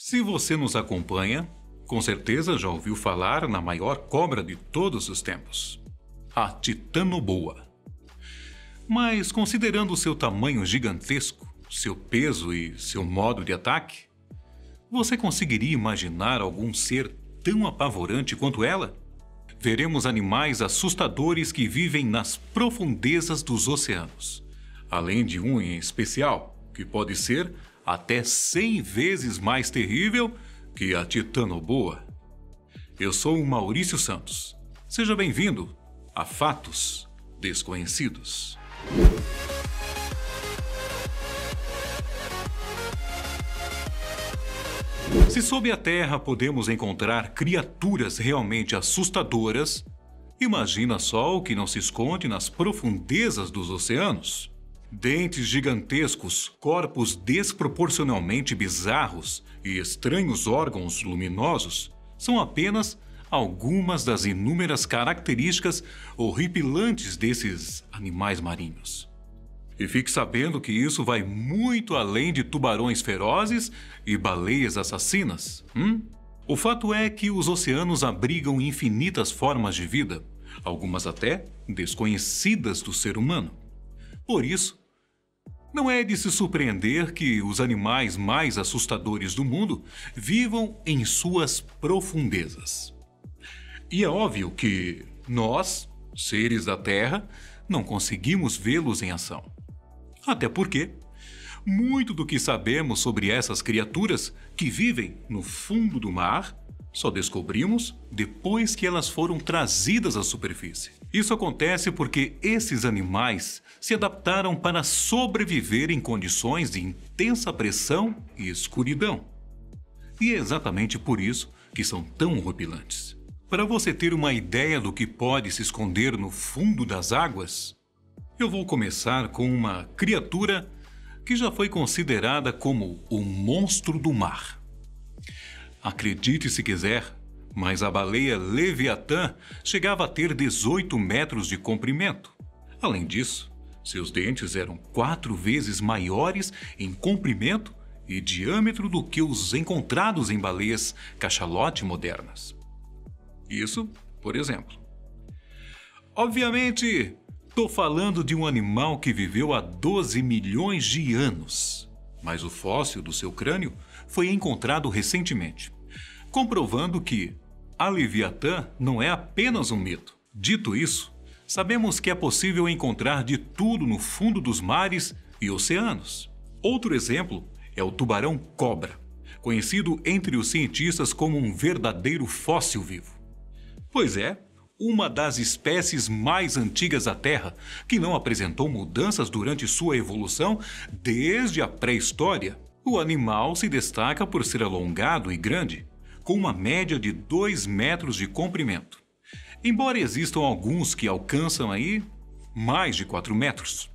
Se você nos acompanha, com certeza já ouviu falar na maior cobra de todos os tempos, a titanoboa. Mas considerando seu tamanho gigantesco, seu peso e seu modo de ataque, você conseguiria imaginar algum ser tão apavorante quanto ela? Veremos animais assustadores que vivem nas profundezas dos oceanos, além de um em especial, que pode ser até 100 vezes mais terrível que a titanoboa. Eu sou o Maurício Santos. Seja bem-vindo a Fatos Desconhecidos. Se sob a terra podemos encontrar criaturas realmente assustadoras, imagina só o que não se esconde nas profundezas dos oceanos. Dentes gigantescos, corpos desproporcionalmente bizarros e estranhos órgãos luminosos são apenas algumas das inúmeras características horripilantes desses animais marinhos. E fique sabendo que isso vai muito além de tubarões ferozes e baleias assassinas. O fato é que os oceanos abrigam infinitas formas de vida, algumas até desconhecidas do ser humano. Por isso, não é de se surpreender que os animais mais assustadores do mundo vivam em suas profundezas. E é óbvio que nós, seres da Terra, não conseguimos vê-los em ação. Até porque muito do que sabemos sobre essas criaturas que vivem no fundo do mar só descobrimos depois que elas foram trazidas à superfície. Isso acontece porque esses animais se adaptaram para sobreviver em condições de intensa pressão e escuridão. E é exatamente por isso que são tão horripilantes. Para você ter uma ideia do que pode se esconder no fundo das águas, eu vou começar com uma criatura que já foi considerada como o monstro do mar. Acredite se quiser, mas a baleia Leviatã chegava a ter 18 metros de comprimento. Além disso, seus dentes eram 4 vezes maiores em comprimento e diâmetro do que os encontrados em baleias cachalote modernas. Isso, por exemplo. Obviamente, estou falando de um animal que viveu há 12 milhões de anos, mas o fóssil do seu crânio foi encontrado recentemente, comprovando que a Leviatã não é apenas um mito. Dito isso, sabemos que é possível encontrar de tudo no fundo dos mares e oceanos. Outro exemplo é o tubarão-cobra, conhecido entre os cientistas como um verdadeiro fóssil vivo. Pois é, uma das espécies mais antigas da Terra, que não apresentou mudanças durante sua evolução desde a pré-história. O animal se destaca por ser alongado e grande, com uma média de 2 metros de comprimento. Embora existam alguns que alcançam aí mais de 4 metros.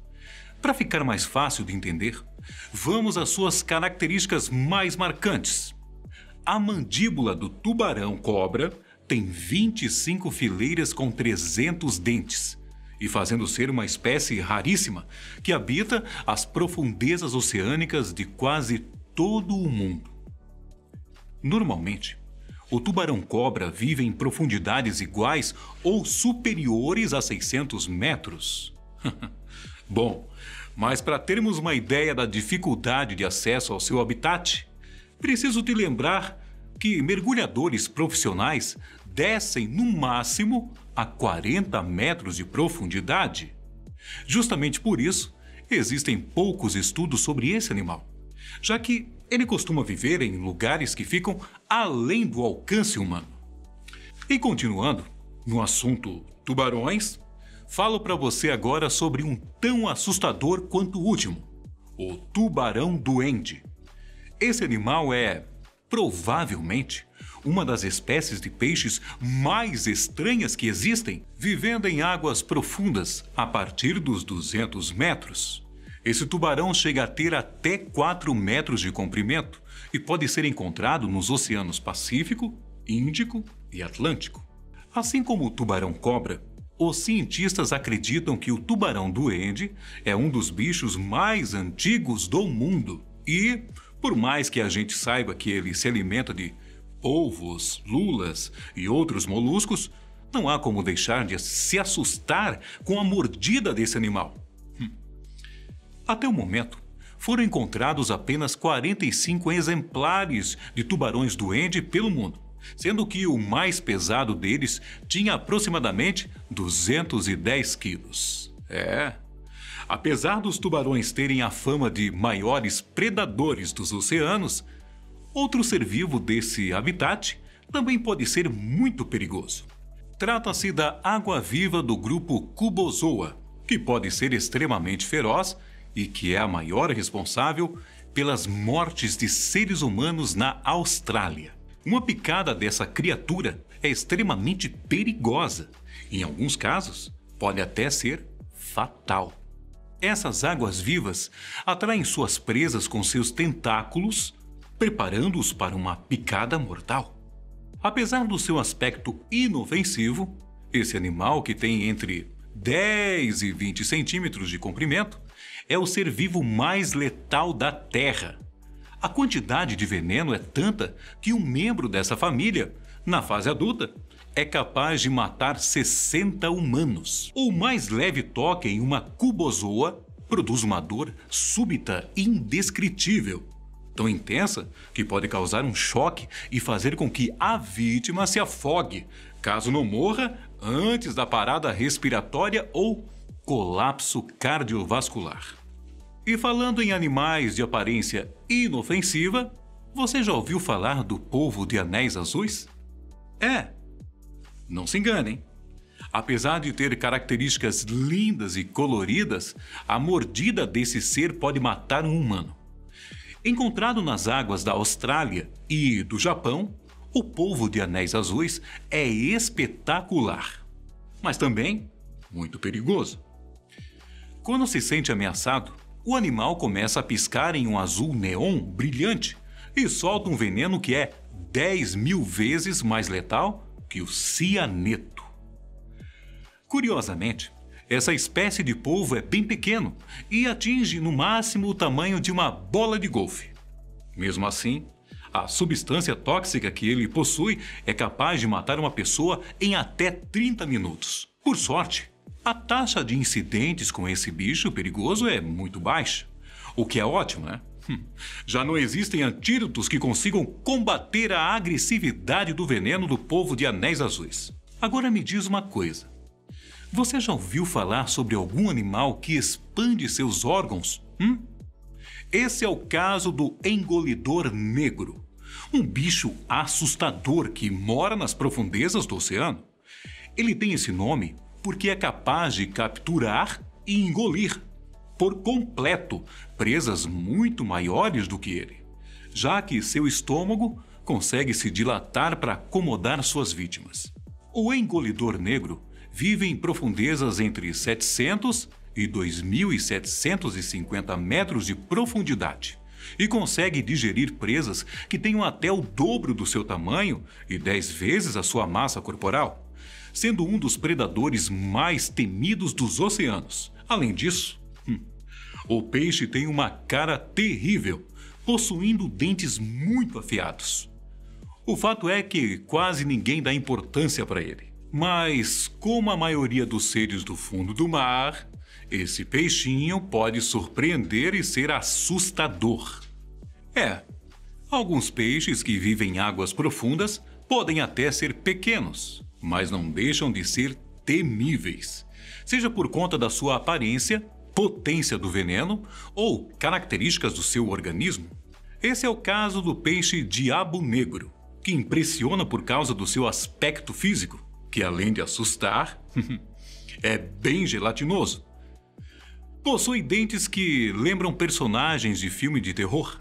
Para ficar mais fácil de entender, vamos às suas características mais marcantes. A mandíbula do tubarão-cobra tem 25 fileiras com 300 dentes, e fazendo ser uma espécie raríssima que habita as profundezas oceânicas de quase todo o mundo. Normalmente, o tubarão-cobra vive em profundidades iguais ou superiores a 600 metros. Bom, mas para termos uma ideia da dificuldade de acesso ao seu habitat, preciso te lembrar que mergulhadores profissionais descem no máximo a 40 metros de profundidade. Justamente por isso, existem poucos estudos sobre esse animal, já que ele costuma viver em lugares que ficam além do alcance humano. E continuando, no assunto tubarões, falo para você agora sobre um tão assustador quanto o último, o tubarão-duende. Esse animal é, provavelmente, uma das espécies de peixes mais estranhas que existem, vivendo em águas profundas a partir dos 200 metros. Esse tubarão chega a ter até 4 metros de comprimento e pode ser encontrado nos oceanos Pacífico, Índico e Atlântico. Assim como o tubarão-cobra, os cientistas acreditam que o tubarão-duende é um dos bichos mais antigos do mundo e, Por mais que a gente saiba que ele se alimenta de polvos, lulas e outros moluscos, não há como deixar de se assustar com a mordida desse animal. Até o momento, foram encontrados apenas 45 exemplares de tubarões-duende pelo mundo, sendo que o mais pesado deles tinha aproximadamente 210 quilos. Apesar dos tubarões terem a fama de maiores predadores dos oceanos, outro ser vivo desse habitat também pode ser muito perigoso. Trata-se da água-viva do grupo Cubozoa, que pode ser extremamente feroz e que é a maior responsável pelas mortes de seres humanos na Austrália. Uma picada dessa criatura é extremamente perigosa. Em alguns casos, pode até ser fatal. Essas águas-vivas atraem suas presas com seus tentáculos, preparando-os para uma picada mortal. Apesar do seu aspecto inofensivo, esse animal, que tem entre 10 e 20 centímetros de comprimento, é o ser vivo mais letal da Terra. A quantidade de veneno é tanta que um membro dessa família, na fase adulta, é capaz de matar 60 humanos. O mais leve toque em uma cubozoa produz uma dor súbita e indescritível, tão intensa que pode causar um choque e fazer com que a vítima se afogue, caso não morra antes da parada respiratória ou colapso cardiovascular. E falando em animais de aparência inofensiva, você já ouviu falar do polvo de anéis azuis? Não se enganem. Apesar de ter características lindas e coloridas, a mordida desse ser pode matar um humano. Encontrado nas águas da Austrália e do Japão, o polvo de anéis azuis é espetacular, mas também muito perigoso. Quando se sente ameaçado, o animal começa a piscar em um azul neon brilhante e solta um veneno que é 10.000 vezes mais letal que o cianeto. Curiosamente, essa espécie de polvo é bem pequeno e atinge no máximo o tamanho de uma bola de golfe. Mesmo assim, a substância tóxica que ele possui é capaz de matar uma pessoa em até 30 minutos. Por sorte, a taxa de incidentes com esse bicho perigoso é muito baixa, o que é ótimo, né? Já não existem antídotos que consigam combater a agressividade do veneno do polvo de anéis azuis. Agora me diz uma coisa. Você já ouviu falar sobre algum animal que expande seus órgãos? Esse é o caso do engolidor negro, um bicho assustador que mora nas profundezas do oceano. Ele tem esse nome porque é capaz de capturar e engolir por completo presas muito maiores do que ele, já que seu estômago consegue se dilatar para acomodar suas vítimas. O engolidor negro vive em profundezas entre 700 e 2.750 metros de profundidade e consegue digerir presas que tenham até o dobro do seu tamanho e 10 vezes a sua massa corporal, sendo um dos predadores mais temidos dos oceanos. Além disso, o peixe tem uma cara terrível, possuindo dentes muito afiados. O fato é que quase ninguém dá importância para ele. Mas, como a maioria dos seres do fundo do mar, esse peixinho pode surpreender e ser assustador. Alguns peixes que vivem em águas profundas podem até ser pequenos, mas não deixam de ser temíveis, seja por conta da sua aparência, potência do veneno ou características do seu organismo. Esse é o caso do peixe diabo negro, que impressiona por causa do seu aspecto físico, que além de assustar, é bem gelatinoso. Possui dentes que lembram personagens de filme de terror.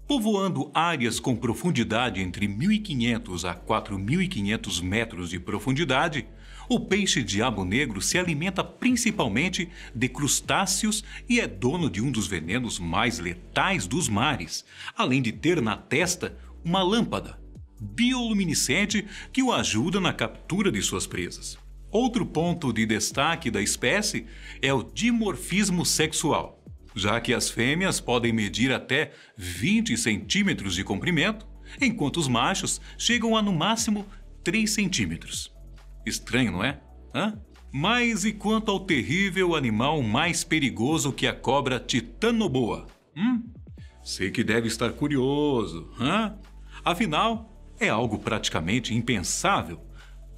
Povoando áreas com profundidade entre 1.500 a 4.500 metros de profundidade, o peixe-diabo negro se alimenta principalmente de crustáceos e é dono de um dos venenos mais letais dos mares, além de ter na testa uma lâmpada bioluminescente que o ajuda na captura de suas presas. Outro ponto de destaque da espécie é o dimorfismo sexual. já que as fêmeas podem medir até 20 centímetros de comprimento, enquanto os machos chegam a no máximo 3 centímetros. Estranho, não é? Hã? Mas e quanto ao terrível animal mais perigoso que a cobra titanoboa? Sei que deve estar curioso, hã? Afinal, é algo praticamente impensável.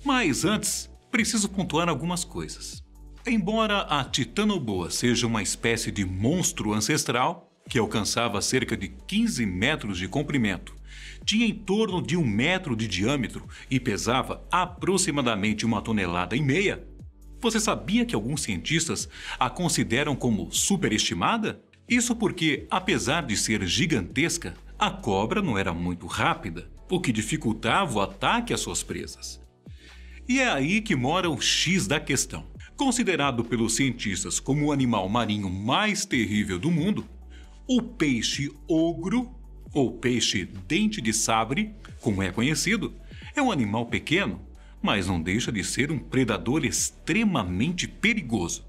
Mas antes, preciso pontuar algumas coisas. Embora a titanoboa seja uma espécie de monstro ancestral, que alcançava cerca de 15 metros de comprimento, tinha em torno de 1 metro de diâmetro e pesava aproximadamente 1,5 toneladas, você sabia que alguns cientistas a consideram como superestimada? Isso porque, apesar de ser gigantesca, a cobra não era muito rápida, o que dificultava o ataque às suas presas. E é aí que mora o X da questão. Considerado pelos cientistas como o animal marinho mais terrível do mundo, o peixe ogro, ou peixe dente de sabre, como é conhecido, é um animal pequeno, mas não deixa de ser um predador extremamente perigoso.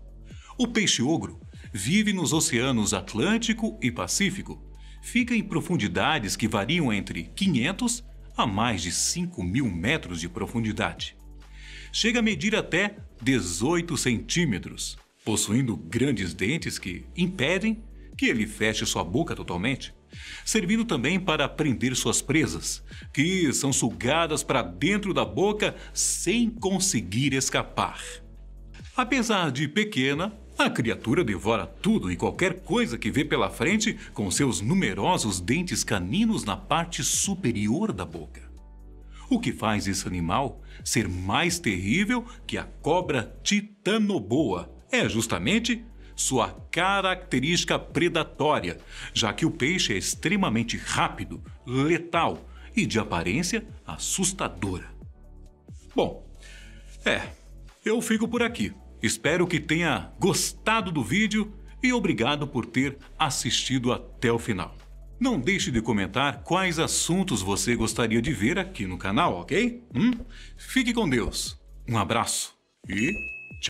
O peixe ogro vive nos oceanos Atlântico e Pacífico. Fica em profundidades que variam entre 500 a mais de 5.000 metros de profundidade. Chega a medir até 18 centímetros, possuindo grandes dentes que impedem que ele feche sua boca totalmente, servindo também para prender suas presas, que são sugadas para dentro da boca sem conseguir escapar. Apesar de pequena, a criatura devora tudo e qualquer coisa que vê pela frente com seus numerosos dentes caninos na parte superior da boca. O que faz esse animal ser mais terrível que a cobra titanoboa é justamente sua característica predatória, já que o peixe é extremamente rápido, letal e de aparência assustadora. Bom, eu fico por aqui. Espero que tenha gostado do vídeo e obrigado por ter assistido até o final. Não deixe de comentar quais assuntos você gostaria de ver aqui no canal, ok? Fique com Deus. Um abraço e